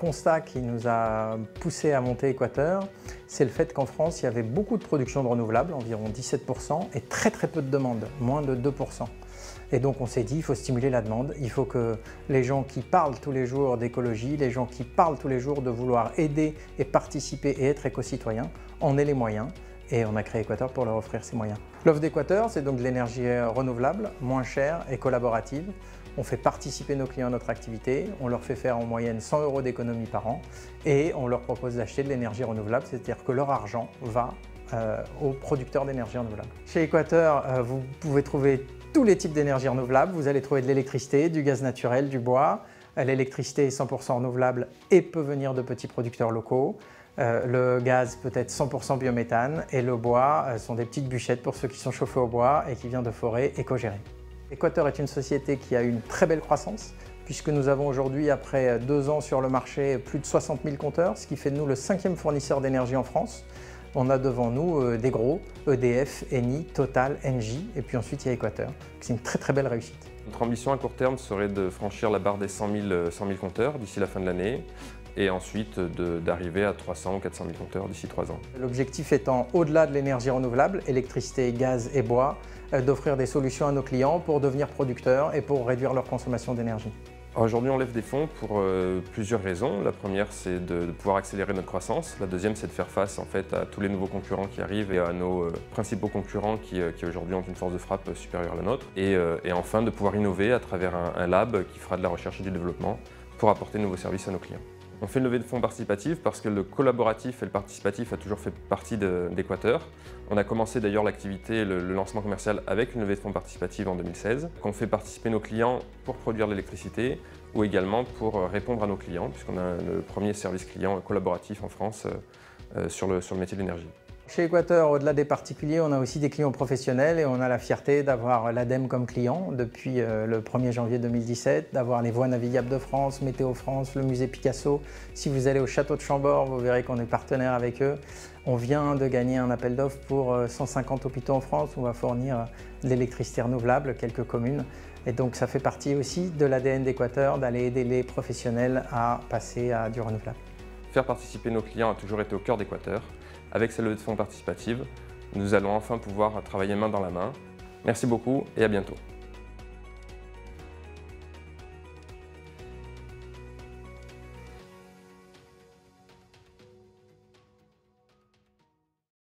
constat qui nous a poussé à monter Équateur, c'est le fait qu'en France, il y avait beaucoup de production de renouvelables, environ 17%, et très peu de demande, moins de 2%. Et donc on s'est dit, il faut stimuler la demande, il faut que les gens qui parlent tous les jours d'écologie, les gens qui parlent tous les jours de vouloir aider et participer et être éco-citoyens, en aient les moyens. Et on a créé Équateur pour leur offrir ces moyens. L'offre d'Équateur, c'est donc de l'énergie renouvelable, moins chère et collaborative. On fait participer nos clients à notre activité, on leur fait faire en moyenne 100 € d'économie par an et on leur propose d'acheter de l'énergie renouvelable, c'est-à-dire que leur argent va aux producteurs d'énergie renouvelable. Chez Équateur, vous pouvez trouver tous les types d'énergie renouvelable. Vous allez trouver de l'électricité, du gaz naturel, du bois. L'électricité est 100% renouvelable et peut venir de petits producteurs locaux. Le gaz peut être 100% biométhane et le bois sont des petites bûchettes pour ceux qui sont chauffés au bois et qui viennent de forêts éco-gérées. Équateur est une société qui a eu une très belle croissance puisque nous avons aujourd'hui, après 2 ans sur le marché, plus de 60 000 compteurs, ce qui fait de nous le 5e fournisseur d'énergie en France. On a devant nous des gros, EDF, Eni, Total, Engie et puis ensuite il y a Équateur. C'est une très belle réussite. Notre ambition à court terme serait de franchir la barre des 100 000 compteurs d'ici la fin de l'année et ensuite d'arriver à 300 ou 400 000 compteurs d'ici 3 ans. L'objectif étant, au-delà de l'énergie renouvelable, électricité, gaz et bois, d'offrir des solutions à nos clients pour devenir producteurs et pour réduire leur consommation d'énergie. Aujourd'hui, on lève des fonds pour plusieurs raisons. La première, c'est de pouvoir accélérer notre croissance. La deuxième, c'est de faire face en fait, à tous les nouveaux concurrents qui arrivent et à nos principaux concurrents qui aujourd'hui ont une force de frappe supérieure à la nôtre. Et enfin, de pouvoir innover à travers un lab qui fera de la recherche et du développement pour apporter de nouveaux services à nos clients. On fait une levée de fonds participative parce que le collaboratif et le participatif a toujours fait partie d'Équateur. On a commencé d'ailleurs l'activité, le lancement commercial avec une levée de fonds participative en 2016. On fait participer nos clients pour produire de l'électricité ou également pour répondre à nos clients puisqu'on a le premier service client collaboratif en France sur le métier de l'énergie. Chez Équateur, au-delà des particuliers, on a aussi des clients professionnels et on a la fierté d'avoir l'ADEME comme client depuis le 1er janvier 2017, d'avoir les Voies navigables de France, Météo France, le musée Picasso. Si vous allez au château de Chambord, vous verrez qu'on est partenaire avec eux. On vient de gagner un appel d'offres pour 150 hôpitaux en France où on va fournir de l'électricité renouvelable, quelques communes. Et donc ça fait partie aussi de l'ADN d'Équateur d'aller aider les professionnels à passer à du renouvelable. Faire participer nos clients a toujours été au cœur d'Équateur. Avec cette levée de fonds participative, nous allons enfin pouvoir travailler main dans la main. Merci beaucoup et à bientôt.